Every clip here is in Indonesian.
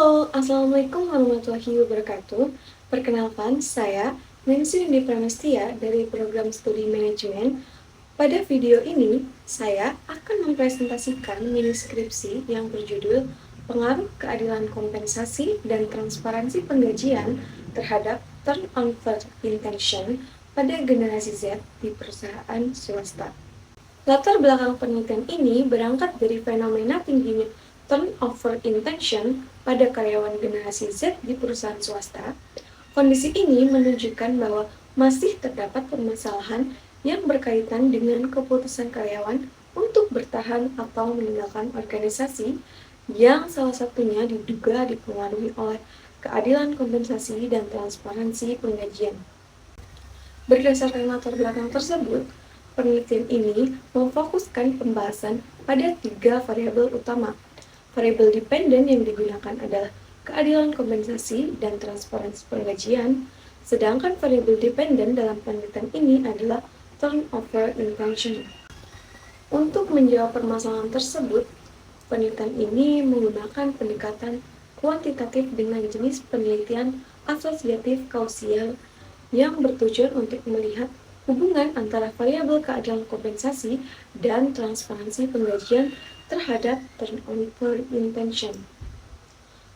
Halo, Assalamualaikum warahmatullahi wabarakatuh. Perkenalkan, saya Nancy Indi Pramestia dari Program Studi Manajemen. Pada video ini, saya akan mempresentasikan mini skripsi yang berjudul Pengaruh Keadilan Kompensasi dan Transparansi Penggajian terhadap Turnover Intention pada generasi Z di perusahaan swasta. Latar belakang penelitian ini berangkat dari fenomena tingginya turnover intention pada karyawan generasi Z di perusahaan swasta. Kondisi ini menunjukkan bahwa masih terdapat permasalahan yang berkaitan dengan keputusan karyawan untuk bertahan atau meninggalkan organisasi yang salah satunya diduga dipengaruhi oleh keadilan kompensasi dan transparansi penggajian. Berdasarkan latar belakang tersebut, penelitian ini memfokuskan pembahasan pada tiga variabel utama. Variabel dependen yang digunakan adalah keadilan kompensasi dan transparansi penggajian, sedangkan variabel dependen dalam penelitian ini adalah turnover intention. Untuk menjawab permasalahan tersebut, penelitian ini menggunakan pendekatan kuantitatif dengan jenis penelitian asosiatif kausial yang bertujuan untuk melihat hubungan antara variabel keadilan kompensasi dan transparansi penggajian terhadap turnover intention.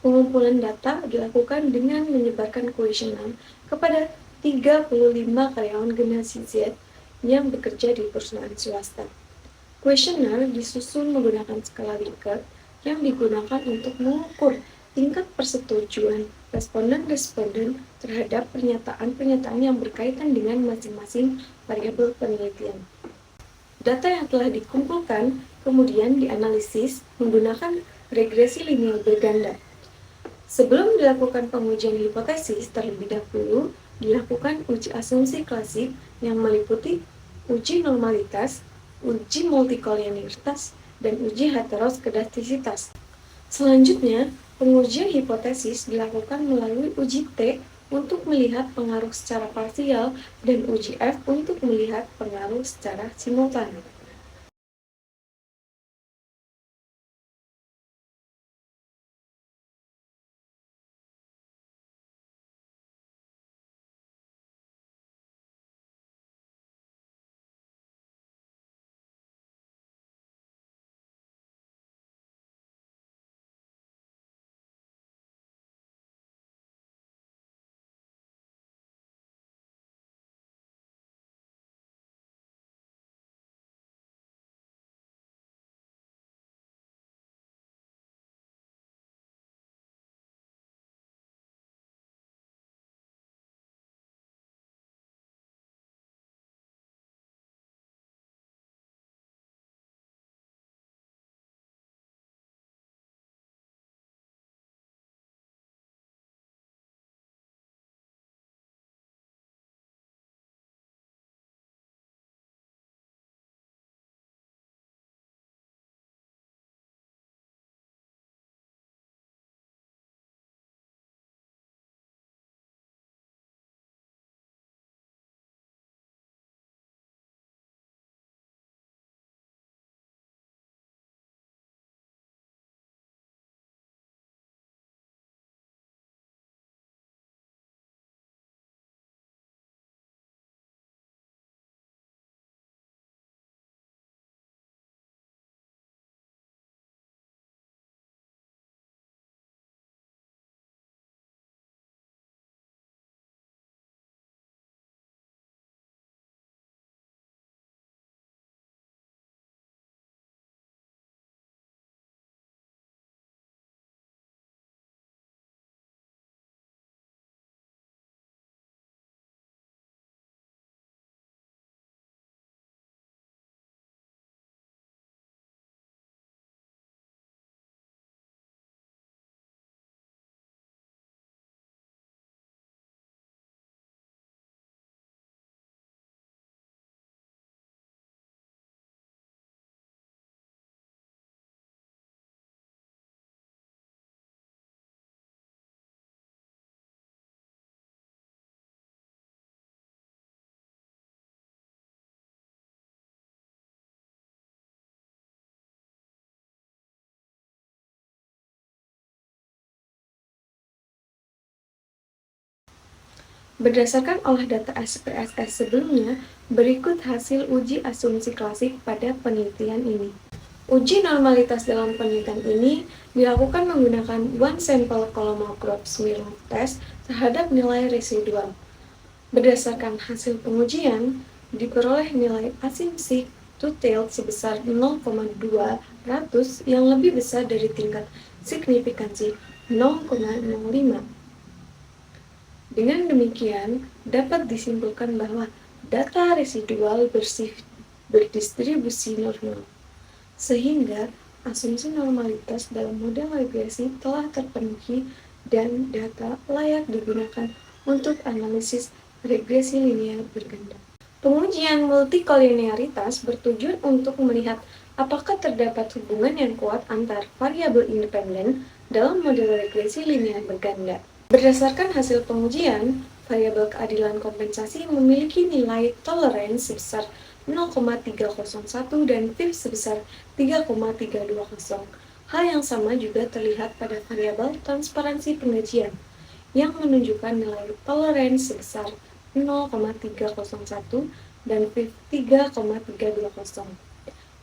Pengumpulan data dilakukan dengan menyebarkan kuesioner kepada 35 karyawan generasi Z yang bekerja di perusahaan swasta. Kuesioner disusun menggunakan skala Likert yang digunakan untuk mengukur tingkat persetujuan responden-responden terhadap pernyataan-pernyataan yang berkaitan dengan masing-masing variabel penelitian. Data yang telah dikumpulkan kemudian dianalisis menggunakan regresi linear berganda. Sebelum dilakukan pengujian hipotesis, terlebih dahulu dilakukan uji asumsi klasik yang meliputi uji normalitas, uji multikolinearitas, dan uji heteroskedastisitas. Selanjutnya, pengujian hipotesis dilakukan melalui uji T untuk melihat pengaruh secara parsial dan uji F untuk melihat pengaruh secara simultan. Berdasarkan olah data SPSS sebelumnya, berikut hasil uji asumsi klasik pada penelitian ini. Uji normalitas dalam penelitian ini dilakukan menggunakan one sample column-crop Smirnov test terhadap nilai residual. Berdasarkan hasil pengujian, diperoleh nilai asumsi two-tailed sebesar 0,2 yang lebih besar dari tingkat signifikansi 0,05. Dengan demikian, dapat disimpulkan bahwa data residual berdistribusi normal, sehingga asumsi normalitas dalam model regresi telah terpenuhi dan data layak digunakan untuk analisis regresi linear berganda. Pengujian multikolinearitas bertujuan untuk melihat apakah terdapat hubungan yang kuat antar variabel independen dalam model regresi linear berganda. Berdasarkan hasil pengujian, variabel keadilan kompensasi memiliki nilai toleransi sebesar 0,301 dan FIB sebesar 3,320. Hal yang sama juga terlihat pada variabel transparansi pengajian, yang menunjukkan nilai toleransi sebesar 0,301 dan FIB 3,320.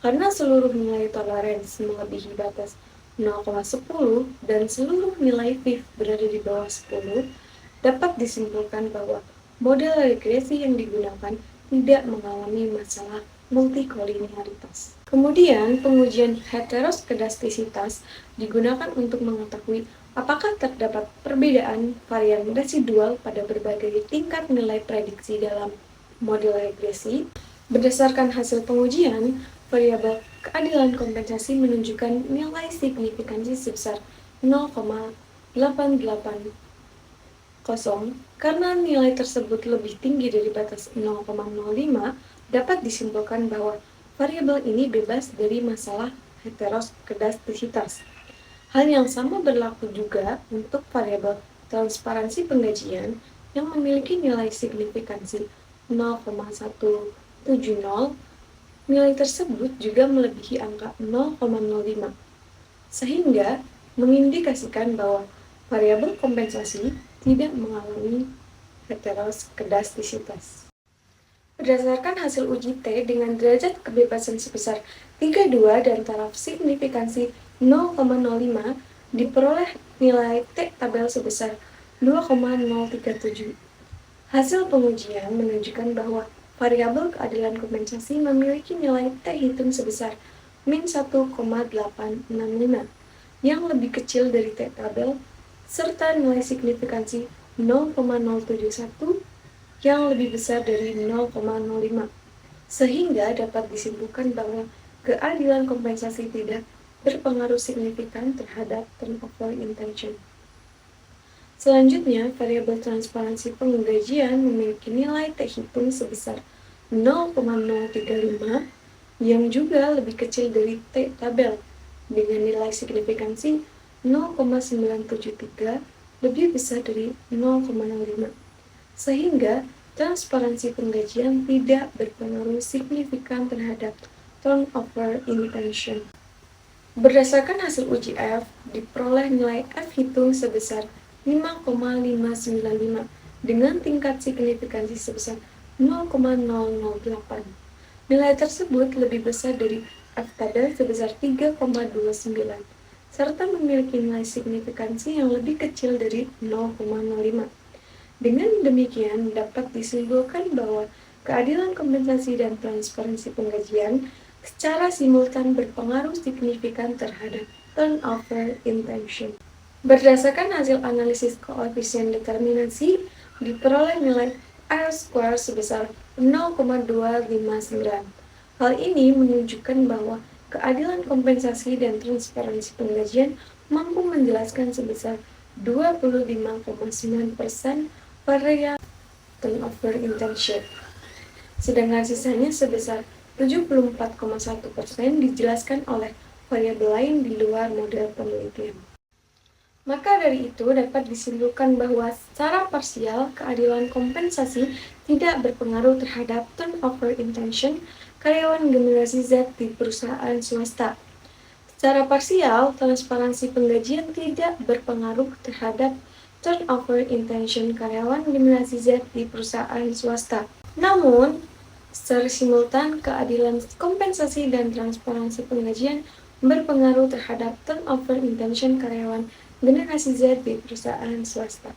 Karena seluruh nilai toleransi melebihi batas 0,10 dan seluruh nilai FIB berada di bawah 10, dapat disimpulkan bahwa model regresi yang digunakan tidak mengalami masalah multikolinearitas. Kemudian, pengujian heteroskedastisitas digunakan untuk mengetahui apakah terdapat perbedaan varian residual pada berbagai tingkat nilai prediksi dalam model regresi. Berdasarkan hasil pengujian, variabel keadilan kompensasi menunjukkan nilai signifikansi sebesar 0,880. Karena nilai tersebut lebih tinggi dari batas 0,05, dapat disimpulkan bahwa variabel ini bebas dari masalah heteroskedastisitas. Hal yang sama berlaku juga untuk variabel transparansi penggajian yang memiliki nilai signifikansi 0,170. Nilai tersebut juga melebihi angka 0,05, sehingga mengindikasikan bahwa variabel kompensasi tidak mengalami heteroskedastisitas. Berdasarkan hasil uji T dengan derajat kebebasan sebesar 32 dan taraf signifikansi 0,05, diperoleh nilai T tabel sebesar 2,037. Hasil pengujian menunjukkan bahwa variabel keadilan kompensasi memiliki nilai T hitung sebesar min 1,865, yang lebih kecil dari T tabel, serta nilai signifikansi 0,071 yang lebih besar dari 0,05, sehingga dapat disimpulkan bahwa keadilan kompensasi tidak berpengaruh signifikan terhadap turnover intention. Selanjutnya, variabel transparansi penggajian memiliki nilai T hitung sebesar 0,035 yang juga lebih kecil dari T tabel, dengan nilai signifikansi 0,973 lebih besar dari 0,05, sehingga transparansi penggajian tidak berpengaruh signifikan terhadap turnover intention. Berdasarkan hasil uji F, diperoleh nilai F hitung sebesar 5,595 dengan tingkat signifikansi sebesar 0,008. Nilai tersebut lebih besar dari F tabel sebesar 3,29, serta memiliki nilai signifikansi yang lebih kecil dari 0,05. Dengan demikian, dapat disimpulkan bahwa keadilan kompensasi dan transparansi penggajian secara simultan berpengaruh signifikan terhadap turnover intention. Berdasarkan hasil analisis koefisien determinasi, diperoleh nilai R-square sebesar 0,259. Hal ini menunjukkan bahwa keadilan kompensasi dan transparansi penggajian mampu menjelaskan sebesar 25,9% varian turnover intention, sedangkan sisanya sebesar 74,1% dijelaskan oleh variabel lain di luar model penelitian. Maka dari itu dapat disimpulkan bahwa secara parsial keadilan kompensasi tidak berpengaruh terhadap turnover intention karyawan generasi Z di perusahaan swasta. Secara parsial, transparansi penggajian tidak berpengaruh terhadap turnover intention karyawan generasi Z di perusahaan swasta. Namun, secara simultan, keadilan kompensasi dan transparansi penggajian berpengaruh terhadap turnover intention karyawan generasi Z di perusahaan swasta.